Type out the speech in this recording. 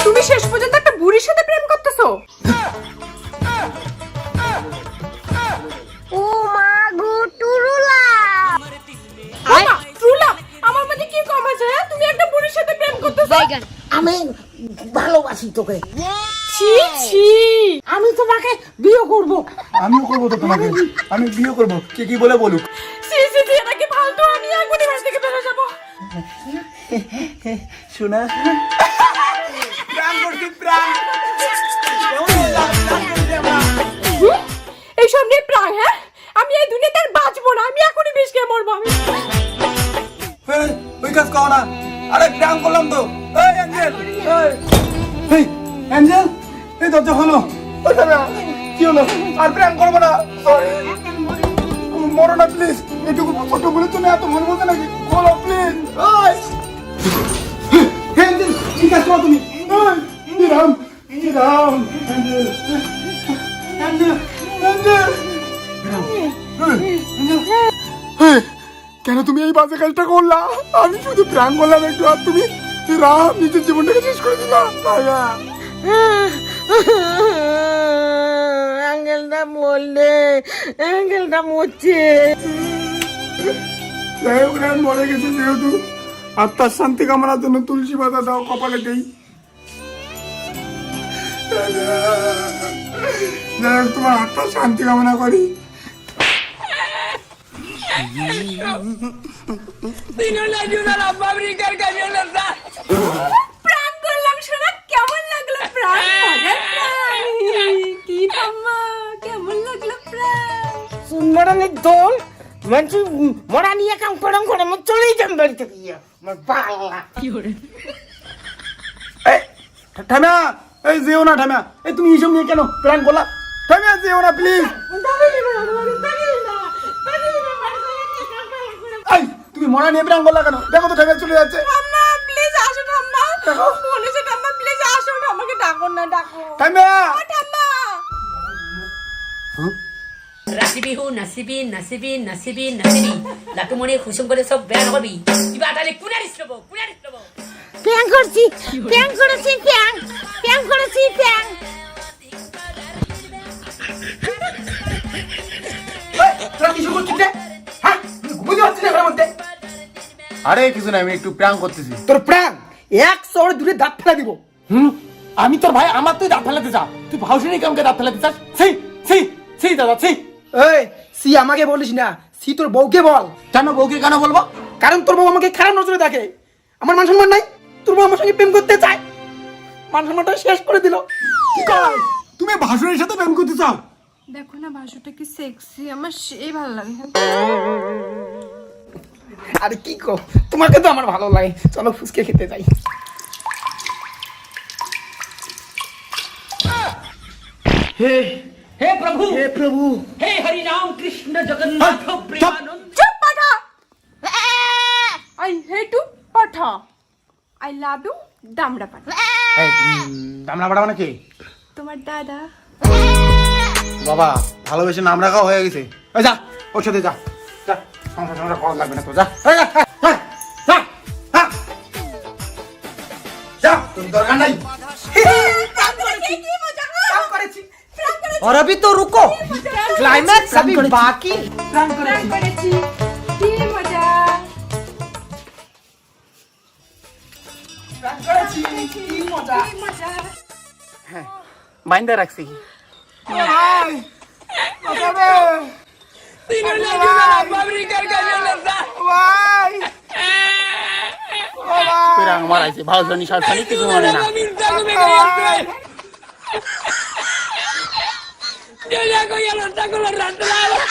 তুমি শেষ পর্যন্ত একটা বুড়ির সাথে প্রেম করতেছো? ও মা গো টুরুলা, ট্রুলা আমার মধ্যে কি কম আছে? তুমি একটা বুড়ির সাথে প্রেম করতেছো? আমি ভালোবাসি তোকে। ছি ছি, আমি তোমাকে বিয়ে করব। আমিও করবো তো তোমাকে, আমি বিয়ে করবো, কে কি বলে বলুক। ছি ছি ছি, এটা কি ফালতু? আমি এখনই বাড়ি থেকে বেরো যাবো। শোনা এইসব নিয়ে প্রাণ? হ্যাঁ, আমি এই দুনিয়াতে আর বাঁচবো না, আমি এখনই বিষ খেয়ে মরবো। আমি ওই কাজ করো না। আরে প্র্যাঙ্ক করলাম তো। এই অ্যাঞ্জেল, এই অ্যাঞ্জেল, এই দরজা খোলো। কি হলো? আর প্র্যাঙ্ক করবো না, সরি। মরো না প্লিজ, এটুকু ছোট বলে তুমি এত মনে বলতে নাকি? বলো প্লিজ। অ্যাঞ্জেল, কি কাজ করো তুমি? Ram Ram, Angel Angel Angel, কেন তুমি এই বাজে কাজটা করলা? আমি শুধু প্র্যাঙ্ক করলাম একটু, আর তুমি রাম নিজের জীবনটাকে শেষ করে দিলা। অ্যাঙ্গেলটা বললে, অ্যাঙ্গেলটা মরছে। যাই হোক, রাম মরে গেছে যেহেতু, আত্মার শান্তি কামনার জন্য তুলসী পাতা দাও কপালে দেই। যাই হোক, তোমার আত্মার শান্তি কামনা করি। প্রাণ করলাম শোনা, কেমন লাগলো প্রাণ? মজার প্রাণ। কি ঠাম্মা, কেমন লাগলো প্রাণ? মরানের দল মানুষ মরা নিয়ে কাম করম করে আমার চলেই যাম বাড়ি থেকে। আমার বাংলা ঠামিয়া, এই যেও না ঠামিয়া, এই তুমি এইসব নিয়ে কেন প্ল্যান করলা? ঠামিয়া যেও না প্লিজ। এই তুমি মরা নিয়ে প্ল্যান করলা কেন? দেখো তো ঠামিয়া চলে যাচ্ছে। ঠাম্মা প্লিজ আসো, ঠাম্মা বলেছে, ঠাম্মা প্লিজ আসো, ঠাম্মাকে ডাকো না, ডাকো ঠামিয়া, ও ঠাম্মা। রাসিবিহু নাসিবি নাসিবি নাসিবি নাসিবি লাটুমনি খুশম করে সব বেয়া নকবি কিবা তালে কুনারিস লব প্যাং করছি, প্যাং করেছি, প্যাং প্যাং করেছি, প্যাং। তোরা কিছু করছিস রে? হ্যাঁ, ঘুমিয়ে যাচ্ছিস না ঘরের মধ্যে? আরে কিছু না, আমি একটু প্র্যাঙ্ক করতেছি। তোর প্রাণ 100 দূরে দাঁত ফেলা দিব। আমি তোর ভাই, আমার তুই দাঁত ফেলাতে যা। তুই ভাউসিনি কামকে দাঁত ফেলাতে চাস? সেই সেই সেই দাদা সেই। এই সি আমাকে বলিস না, সি তোর বউকে বল। কেন বউকে কেন বলবো? কারণ তোর বউ আমাকে খারাপ নজরে দেখে। আমার মান সম্মান নাই, তোর বউ আমার সঙ্গে প্রেম করতে চায়, মান সম্মানটা শেষ করে দিল। কি কর? তুমি ভাসুরের সাথে প্রেম করতে চাও? দেখো না বাসুটা কি সেক্সি, আমার সেই ভালো লাগে। আরে কি কো, তোমাকে তো আমার ভালো লাগে, চলো ফুচকে খেতে যাই। হে হে প্রভু, হে প্রভু, হে হরি রাম কৃষ্ণ জগন্নাথ প্রেমানন্দ। চুপ পাঠা। আই হেট ইউ পাঠা, আই লাভ ইউ দামড়া পাঠা। এই দামলা বাড়া মানে কি? তোমার দাদা। বাবা ভালোবেসে নাম রাখা হয়ে গেছে। এই যা, ওর সাথে যা যা, সংসার করা লাগবে না তো, যা যা যা যা যা, যা, তোর দরকার নাই। और अभी तो रुको, क्लाइमैक्स अभी बाकी। করেছি কি মজা, কি মজা। বাইন্দা রাখছি। আমার আছে ভাউসনি শাসনি কিছু মনে না। Yo ya cogí a los tacos los rastreados.